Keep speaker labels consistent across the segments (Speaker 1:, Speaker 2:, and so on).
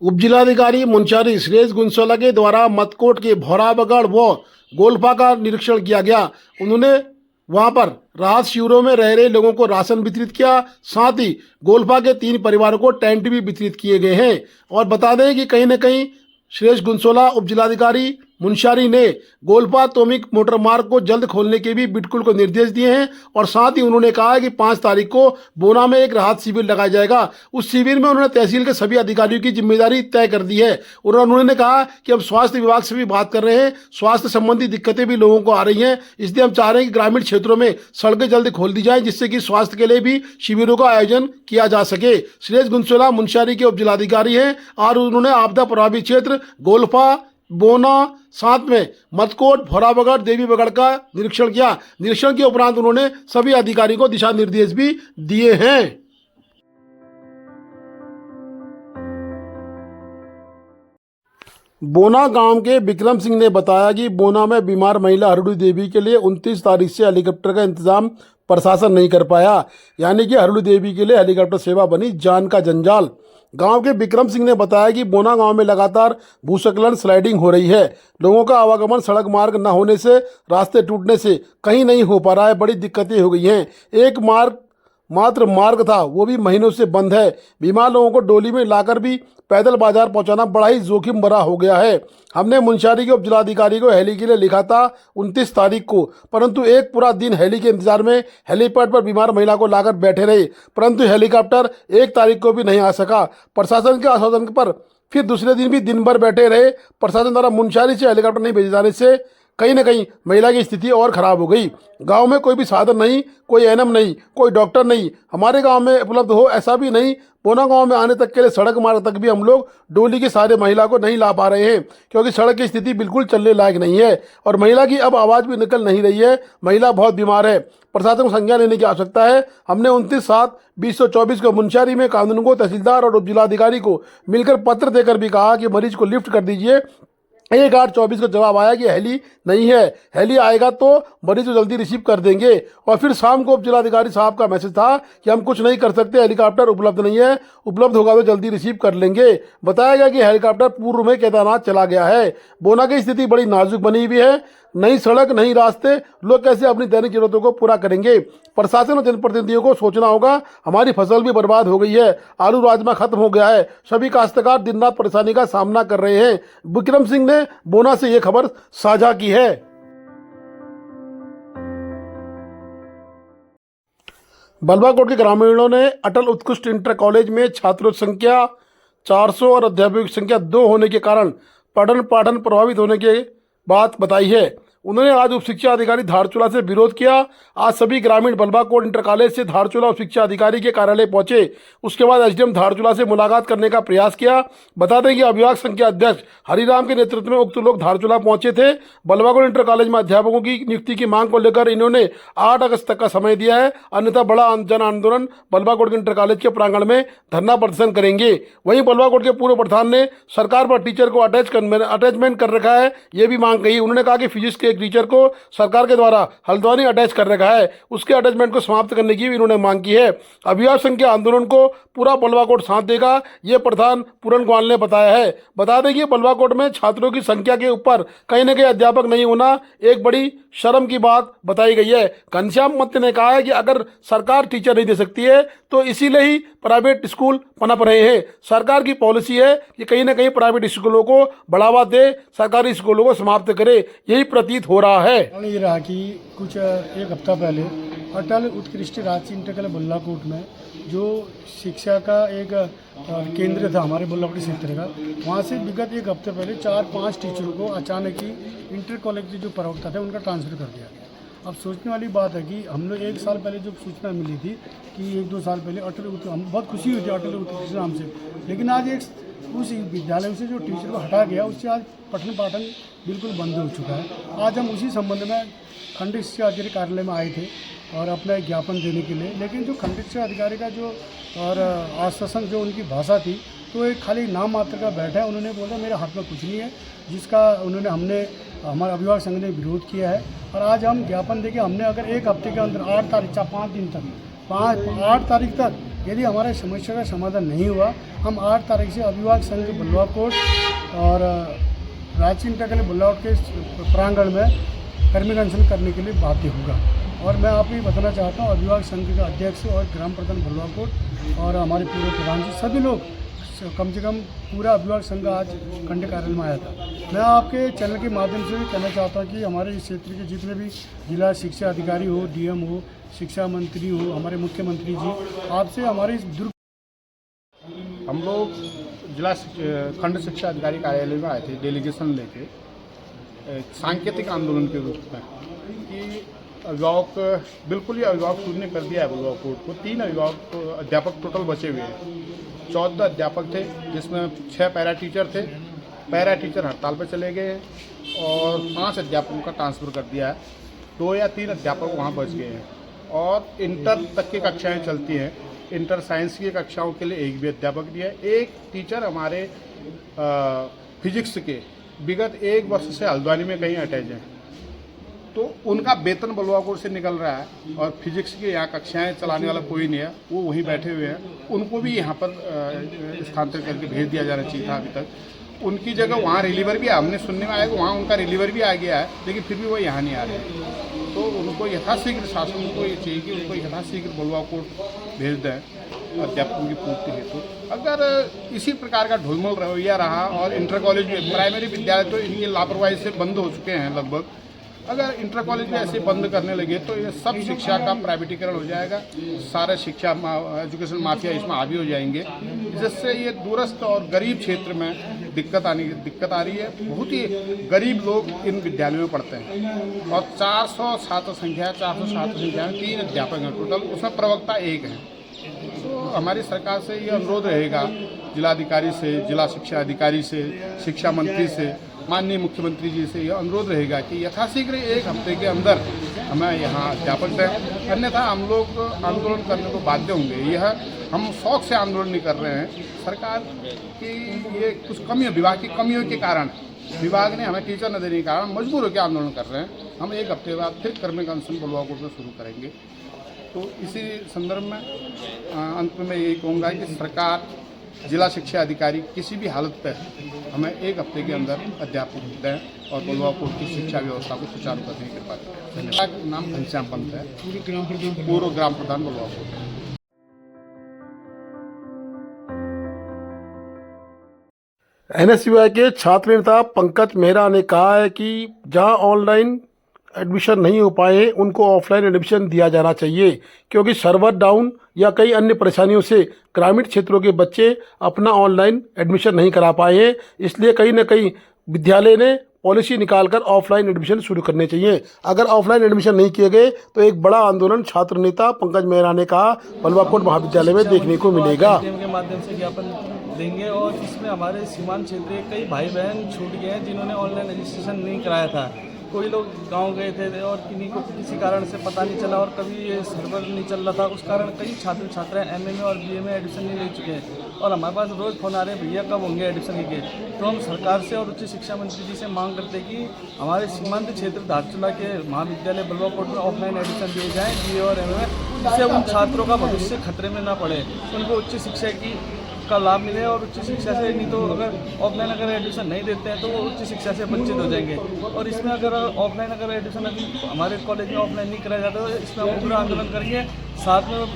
Speaker 1: उपजिलाधिकारी मुंशारी श्रेष्ठ गुंसोला के द्वारा मतकोट के भौराबगढ़ व गोलफा का निरीक्षण किया गया। उन्होंने वहां पर राहत शिविरों में रह रहे लोगों को राशन वितरित किया। साथ ही गोलफा के 3 परिवारों को टेंट भी वितरित किए गए हैं। और बता दें कि कहीं न कहीं श्रेष्ठ गुंसोला उपजिलाधिकारी मुंशारी ने गोलफा तोमिक मोटर मार्ग को जल्द खोलने के भी बिटकुल को निर्देश दिए हैं। और साथ ही उन्होंने कहा है कि 5 तारीख को बोना में एक राहत शिविर लगाया जाएगा। उस शिविर में उन्होंने तहसील के सभी अधिकारियों की जिम्मेदारी तय कर दी है। और उन्होंने कहा कि हम स्वास्थ्य विभाग से भी बात कर रहे हैं, स्वास्थ्य संबंधी दिक्कतें भी लोगों को आ रही हैं, इसलिए हम चाह रहे हैं कि ग्रामीण क्षेत्रों में सड़कें जल्द खोल दी जाएं, जिससे कि स्वास्थ्य के लिए भी शिविरों का आयोजन किया जा सके। श्रेष्ठ गुंसोला मुंशारी के उपजिलाधिकारी हैं और उन्होंने आपदा प्रभावित क्षेत्र गोलफा, बोना, साथ में मतकोट, भौराबगढ़, देवीबगढ़ का निरीक्षण किया। निरीक्षण के उपरांत उन्होंने सभी अधिकारियों को दिशा निर्देश भी दिए हैं। बोना गांव के विक्रम सिंह ने बताया कि बोना में बीमार महिला हरडू देवी के लिए 29 तारीख से हेलीकॉप्टर का इंतजाम प्रशासन नहीं कर पाया, यानी कि हरडू देवी के लिए हेलीकॉप्टर सेवा बनी जान का जंजाल। गांव के विक्रम सिंह ने बताया कि बोना गांव में लगातार भूस्खलन स्लाइडिंग हो रही है। लोगों का आवागमन सड़क मार्ग न होने से, रास्ते टूटने से कहीं नहीं हो पा रहा है। बड़ी दिक्कतें हो गई हैं। एक मात्र मार्ग था, वो भी महीनों से बंद है। बीमार लोगों को डोली में लाकर भी पैदल बाजार पहुंचाना बड़ा ही जोखिम भरा हो गया है। हमने मुंशारी के उपजिलाधिकारी को हेली के लिए लिखा था 29 तारीख को, परंतु एक पूरा दिन हेली के इंतजार में हेलीपैड पर बीमार महिला को लाकर बैठे रहे, परंतु हेलीकॉप्टर 1 तारीख को भी नहीं आ सका। प्रशासन के आश्वासन पर फिर दूसरे दिन भी दिन भर बैठे रहे। प्रशासन द्वारा मुंशारी से हेलीकॉप्टर नहीं भेजे जाने से कहीं न कहीं महिला की स्थिति और ख़राब हो गई। गांव में कोई भी साधन नहीं, कोई एनएम नहीं, कोई डॉक्टर नहीं हमारे गांव में उपलब्ध हो, ऐसा भी नहीं। बोना गांव में आने तक के लिए सड़क मार्ग तक भी हम लोग डोली के सहारे महिला को नहीं ला पा रहे हैं, क्योंकि सड़क की स्थिति बिल्कुल चलने लायक नहीं है और महिला की अब आवाज़ भी निकल नहीं रही है। महिला बहुत बीमार है। प्रशासन को संज्ञान लेने की आवश्यकता है। हमने 29/7/2024 को मुंशारी में कानून को, तहसीलदार और उपजिलाधिकारी को मिलकर पत्र देकर भी कहा कि मरीज को लिफ्ट कर दीजिए। 1/8/24 को जवाब आया कि हेली नहीं है, हेली आएगा तो मरीज को जल्दी रिसीव कर देंगे। और फिर शाम को उपजिलाधिकारी साहब का मैसेज था कि हम कुछ नहीं कर सकते, हेलीकॉप्टर उपलब्ध नहीं है, उपलब्ध होगा तो जल्दी रिसीव कर लेंगे। बताया गया कि हेलीकॉप्टर पूर्व में केदारनाथ चला गया है। बोना की स्थिति बड़ी नाजुक बनी हुई है, नई सड़क, नई रास्ते, लोग कैसे अपनी दैनिक जरूरतों को पूरा करेंगे। प्रशासन और जनप्रतिनिधियों को सोचना होगा। हमारी फसल भी बर्बाद हो गई है, आलू राजमा खत्म हो गया है, सभी काश्तकार दिन रात परेशानी का सामना कर रहे हैं। विक्रम सिंह ने बोना से ये खबर साझा की है। बल्बाकोट के ग्रामीणों ने अटल उत्कृष्ट इंटर कॉलेज में छात्रों की संख्या 400 और अध्यापकों की संख्या 2 होने के कारण पठन पाठन प्रभावित होने की बात बताई है। उन्होंने आज उप शिक्षा अधिकारी धारचूला से विरोध किया। आज सभी ग्रामीण बल्बाकोट इंटर कॉलेज से धारचूला उप शिक्षा अधिकारी के कार्यालय पहुंचे। उसके बाद एसडीएम धारचूला से मुलाकात करने का प्रयास किया। बता दें कि अभिभावक संघ के अध्यक्ष हरिराम के नेतृत्व में उक्त लोग धारचूला पहुंचे थे। बल्बाकोट इंटर कॉलेज में अध्यापकों की नियुक्ति की मांग को लेकर इन्होंने 8 अगस्त तक का समय दिया है, अन्यथा बड़ा जन आंदोलन बल्बाकोट इंटर कॉलेज के प्रांगण में धरना प्रदर्शन करेंगे। वहीं बल्बाकोट के पूर्व प्रधान ने सरकार पर टीचर को अटैचमेंट कर रखा है, ये भी मांग कही। उन्होंने कहा कि फिजिक्स के एक टीचर को सरकार के द्वारा हल्द्वानी अटैच कर रखा है, उसके अटैचमेंट को समाप्त करने की भी इन्होंने मांग की है। अभिभावक संघ के आंदोलन को पूरा बल्बाकोट साथ देगा, ये प्रधान पूरन ग्वाल ने बताया है। बता दें कि बल्बाकोट में छात्रों की संख्या के ऊपर कहीं न कहीं अध्यापक नहीं होना एक बड़ी शर्म की बात बताई गई है। घनश्याम मत्त ने कहा है कि अगर सरकार टीचर नहीं दे सकती है तो इसीलिए ही प्राइवेट स्कूल पनप रहे हैं। सरकार की पॉलिसी है कि कहीं ना कहीं प्राइवेट स्कूलों को बढ़ावा दे, सरकारी स्कूलों को समाप्त करे, यही प्रतीत हो रहा है।
Speaker 2: ये रहा कि कुछ एक हफ्ता पहले अटल उत्कृष्ट राजकीय इंटर कॉलेज बल्लाकोट में जो शिक्षा का एक केंद्र था हमारे बल्लाकोट क्षेत्र का, वहाँ से विगत एक हफ्ते पहले 4-5 टीचरों को अचानक ही इंटर कॉलेज के जो प्रवक्ता थे उनका ट्रांसफ़र कर दिया गया। अब सोचने वाली बात है कि हम लोग 1 साल पहले जो सूचना मिली थी कि 1-2 साल पहले हम बहुत खुशी हुई थी अटल उत्कृष्ट नाम से, लेकिन आज उस विद्यालय से जो टीचर को हटा गया उससे आज पठन पाठन बिल्कुल बंद हो चुका है। आज हम उसी संबंध में खंड शिक्षा अधिकारी कार्यालय में आए थे और अपना एक ज्ञापन देने के लिए, लेकिन जो खंड शिक्षा अधिकारी का जो और आश्वासन जो उनकी भाषा थी तो एक खाली नाम मात्र का बैठा है। उन्होंने बोला मेरे हाथ में कुछ नहीं है, जिसका हमने हमारे अभिभावक संघ ने विरोध किया है। और आज हम ज्ञापन देके हमने अगर 1 हफ्ते के अंदर 8 तारीख 5 दिन तक 8 तारीख तक यदि हमारे समस्या का समाधान नहीं हुआ, हम 8 तारीख से अभिभावक संघ बल्लवा कोट और रांची इंटर कॉलेज बुल्लाकोट के प्रांगण में कर्मी अनशन करने के लिए बाध्य होगा। और मैं आपको ये बताना चाहता हूँ, अभिभावक संघ का अध्यक्ष और ग्राम प्रधान बल्लवा कोट और हमारे पूर्व प्रधान जी सभी लोग, कम से कम पूरा अभिभावक संघ आज खंड कार्यालय में आया था। मैं आपके चैनल के माध्यम से भी कहना चाहता हूँ कि हमारे इस क्षेत्र के जितने भी जिला शिक्षा अधिकारी हो, डीएम हो, शिक्षा मंत्री हो, हमारे मुख्यमंत्री जी, आपसे हमारे इस
Speaker 3: हम लोग जिला खंड शिक्षा अधिकारी कार्यालय में आए थे डेलीगेशन लेके एक सांकेतिक आंदोलन के रूप में कि अभिभावक बिल्कुल ही अभिभावक शून्य कर दिया है अभिभावक कोर्ट को। 3 अभिभावक अध्यापक टोटल बचे हुए हैं। 14 अध्यापक थे जिसमें 6 पैरा टीचर थे। पैरा टीचर हड़ताल पर चले गए हैं और 5 अध्यापकों का ट्रांसफ़र कर दिया है। 2 या 3 अध्यापक वहाँ बच गए हैं और इंटर तक की कक्षाएं चलती हैं। इंटर साइंस की कक्षाओं के लिए एक भी अध्यापक नहीं है। एक टीचर हमारे फिजिक्स के विगत 1 वर्ष से हल्द्वानी में कहीं अटैच हैं, तो उनका वेतन बल्लवा कोट से निकल रहा है और फिजिक्स की यहाँ कक्षाएं चलाने वाला कोई नहीं है, वो वहीं बैठे हुए हैं। उनको भी यहाँ पर स्थानांतरित करके भेज दिया जाना चाहिए था अभी तक। उनकी जगह वहाँ रिलीवर भी है, हमने सुनने में आया कि वहाँ उनका रिलीवर भी आ गया है, लेकिन फिर भी वो यहाँ नहीं आ रहे हैं। तो उनको यथाशीघ्र शासन को ये चाहिए कि उनको यथाशीघ्र बल्लवा कोट भेज दें अध्यापकों की पूर्ति हेतु। अगर इसी प्रकार का ढुलमुल रवैया रहा और इंटर कॉलेज में प्राइमरी विद्यालय तो इनकी लापरवाही से बंद हो चुके हैं लगभग, अगर इंटर कॉलेज में ऐसे बंद करने लगे तो ये सब शिक्षा का प्राइवेटीकरण हो जाएगा। सारे शिक्षा एजुकेशन माफिया इसमें हावी हो जाएंगे, जिससे ये दूरस्थ और गरीब क्षेत्र में दिक्कत आ रही है। बहुत ही गरीब लोग इन विद्यालयों में पढ़ते हैं और 400 छात्र संख्या में 3 अध्यापक हैं टोटल, उसमें प्रवक्ता 1 है। तो हमारी सरकार से ये अनुरोध रहेगा, जिलाधिकारी से, जिला शिक्षा अधिकारी से, शिक्षा मंत्री से, माननीय मुख्यमंत्री जी से यह अनुरोध रहेगा कि यथाशीघ्र 1 हफ्ते के अंदर हमें यहाँ अध्यापक दें, अन्यथा हम लोग आंदोलन करने को बाध्य होंगे। यह हम शौक से आंदोलन नहीं कर रहे हैं, सरकार की ये कुछ कमियों, विभाग की कमियों के कारण, विभाग ने हमें टीचर न देने के कारण मजबूर होकर आंदोलन कर रहे हैं। हम 1 हफ्ते बाद फिर कर्मी अनशन बल्लवा कोट में शुरू करेंगे। तो इसी संदर्भ में अंत में यही कहूँगा कि सरकार, जिला शिक्षा अधिकारी किसी भी हालत पर हमें 1 हफ्ते के अंदर अध्यापक दें और बल्लवा कोट की शिक्षा व्यवस्था को सुचारू करने की कृपा करें। मेरा नाम घनश्याम पंत है, पूर्व ग्राम प्रधान बल्लवा कोट।
Speaker 1: एनएसयूआई के छात्र नेता पंकज मेहरा ने कहा है कि जहां ऑनलाइन एडमिशन नहीं हो पाए उनको ऑफलाइन एडमिशन दिया जाना चाहिए, क्योंकि सर्वर डाउन या कई अन्य परेशानियों से ग्रामीण क्षेत्रों के बच्चे अपना ऑनलाइन एडमिशन नहीं करा पाए हैं। इसलिए कहीं ना कहीं विद्यालय ने पॉलिसी निकालकर ऑफलाइन एडमिशन शुरू करने चाहिए। अगर ऑफलाइन एडमिशन नहीं किए गए तो एक बड़ा आंदोलन छात्र नेता पंकज मेहरा ने कहा बल्लवा कोट महाविद्यालय में देखने को मिलेगा।
Speaker 4: के माध्यम से ज्ञापन देंगे और इसमें हमारे सीमांत क्षेत्र के कई भाई बहन छूट गए हैं जिन्होंने ऑनलाइन रजिस्ट्रेशन नहीं कराया था। कोई लोग गांव गए थे और किन्हीं को किसी कारण से पता नहीं चला और कभी ये सर्वर नहीं चल रहा था, उस कारण कई छात्र छात्राएं एमए में और बीए में एडमिशन नहीं ले चुके हैं और हमारे पास रोज़ फोन आ रहे हैं, भैया कब होंगे एडमिशन के। तो हम सरकार से और उच्च शिक्षा मंत्री जी से मांग करते हैं कि हमारे सीमांत क्षेत्र धारचूला के महाविद्यालय बल्लवा कोट में ऑफलाइन एडमिशन दिए जाएँ बीए और एमए में, जिससे उन छात्रों का भविष्य खतरे में ना पड़े, उनको उच्च शिक्षा का लाभ मिले और उच्च शिक्षा से, नहीं तो अगर ऑफलाइन अगर एडमिशन नहीं देते हैं तो वो उच्च शिक्षा से वंचित हो जाएंगे। और इसमें अगर ऑफलाइन अगर एडमिशन अभी हमारे कॉलेज में ऑफलाइन नहीं कराया जाता तो इसमें हम पूरा आंदोलन करेंगे। साथ में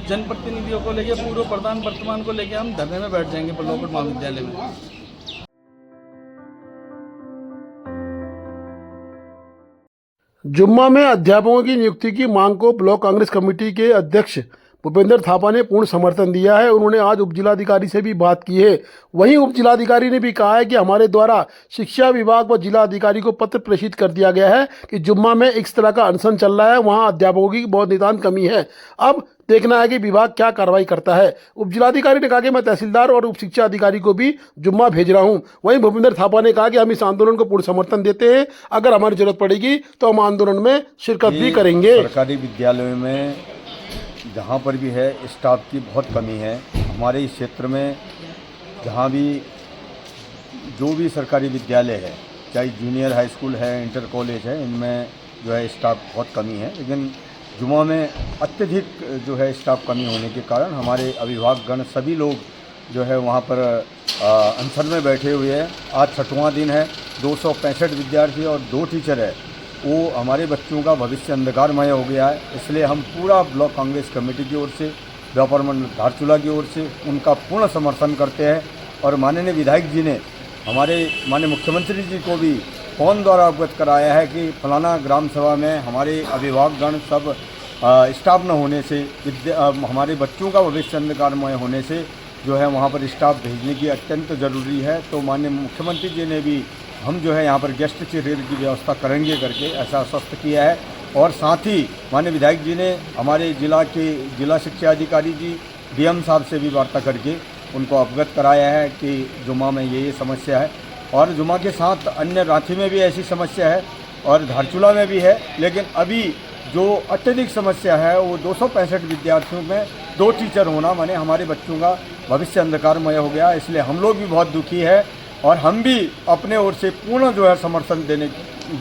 Speaker 4: जनप्रतिनिधियों को लेके, पूर्व प्रधान वर्तमान को लेके हम धरने में बैठ जाएंगे बल्लवा कोट महाविद्यालय में।
Speaker 1: जुम्मा में अध्यापकों की नियुक्ति की मांग को ब्लॉक कांग्रेस कमेटी के अध्यक्ष भूपेंद्र थापा ने पूर्ण समर्थन दिया है। उन्होंने आज उपजिलाधिकारी से भी बात की है। वहीं उपजिलाधिकारी ने भी कहा है कि हमारे द्वारा शिक्षा विभाग व जिलाधिकारी को पत्र प्रेषित कर दिया गया है कि जुम्मा में इस तरह का अनशन चल रहा है, वहां अध्यापकों की बहुत नितांत कमी है। अब देखना है कि विभाग क्या कार्रवाई करता है। उपजिलाधिकारी ने कहा कि मैं तहसीलदार और उप शिक्षा अधिकारी को भी जुम्मा भेज रहा हूं। वहीं भूपेंद्र थापा ने कहा कि हम इस आंदोलन को पूर्ण समर्थन देते हैं, अगर हमारी जरूरत पड़ेगी तो हम आंदोलन में शिरकत भी करेंगे।
Speaker 5: सरकारी विद्यालयों में जहाँ पर भी है स्टाफ की बहुत कमी है। हमारे इस क्षेत्र में जहाँ भी जो भी सरकारी विद्यालय है, चाहे जूनियर हाई स्कूल है, इंटर कॉलेज है, इनमें जो है स्टाफ बहुत कमी है। लेकिन जुमा में अत्यधिक जो है स्टाफ कमी होने के कारण हमारे अभिभावकगण सभी लोग जो है वहाँ पर अनशन में बैठे हुए हैं। आज 6वां दिन है, 265 विद्यार्थी और 2 टीचर है, वो हमारे बच्चों का भविष्य अंधकारमय हो गया है। इसलिए हम पूरा ब्लॉक कांग्रेस कमेटी की ओर से, व्यापार मंडल धारचूला की ओर से उनका पूर्ण समर्थन करते हैं। और माननीय विधायक जी ने हमारे माननीय मुख्यमंत्री जी को भी फ़ोन द्वारा अवगत कराया है कि फलाना ग्राम सभा में हमारे अभिभावकगण सब स्टाफ न होने से, हमारे बच्चों का भविष्य अंधकारमय होने से जो है वहाँ पर स्टाफ भेजने की अत्यंत ज़रूरी है। तो माननीय मुख्यमंत्री जी ने भी हम जो है यहाँ पर गेस्ट चेयर की व्यवस्था करेंगे करके ऐसा आश्वस्त किया है। और साथ ही माननीय विधायक जी ने हमारे जिला शिक्षा अधिकारी जी डीएम साहब से भी वार्ता करके उनको अवगत कराया है कि जुमा में ये समस्या है, और जुमा के साथ अन्य रांची में भी ऐसी समस्या है और धारचूला में भी है। लेकिन अभी जो अत्यधिक समस्या है वो 265 विद्यार्थियों में 2 टीचर होना, माने हमारे बच्चों का भविष्य अंधकारमय हो गया। इसलिए हम लोग भी बहुत दुखी है और हम भी अपने ओर से पूर्ण जो है समर्थन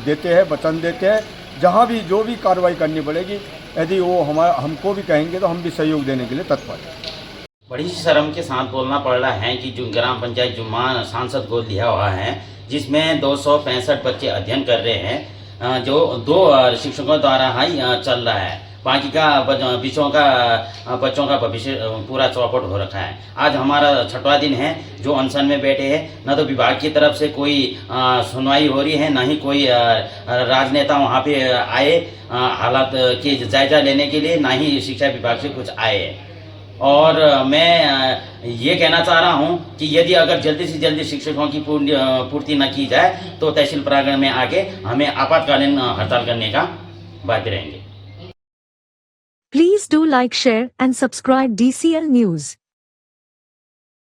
Speaker 5: देते हैं, वचन देते हैं। जहाँ भी जो भी कार्रवाई करनी पड़ेगी, यदि वो हमको भी कहेंगे तो हम भी सहयोग देने के लिए तत्पर हैं।
Speaker 6: बड़ी शर्म के साथ बोलना पड़ रहा है कि जो ग्राम पंचायत जुम्मा सांसद गोद लिया हुआ है, जिसमें 265 बच्चे अध्ययन कर रहे हैं, जो 2 शिक्षकों द्वारा ही चल रहा है। बाकी का बच्चों का भविष्य पूरा चौपट हो रखा है। आज हमारा 6वां दिन है जो अनशन में बैठे हैं। न तो विभाग की तरफ से कोई सुनवाई हो रही है, न ही कोई राजनेता वहाँ पे आए हालात की जायजा लेने के लिए, न ही शिक्षा विभाग से कुछ आए। और मैं ये कहना चाह रहा हूँ कि यदि अगर जल्दी से जल्दी शिक्षकों की पूर्ति न की जाए तो तहसील प्रांगण में आके हमें आपातकालीन हड़ताल करने का बाध्य रहेंगे।
Speaker 7: Please do like, share and subscribe DCL News.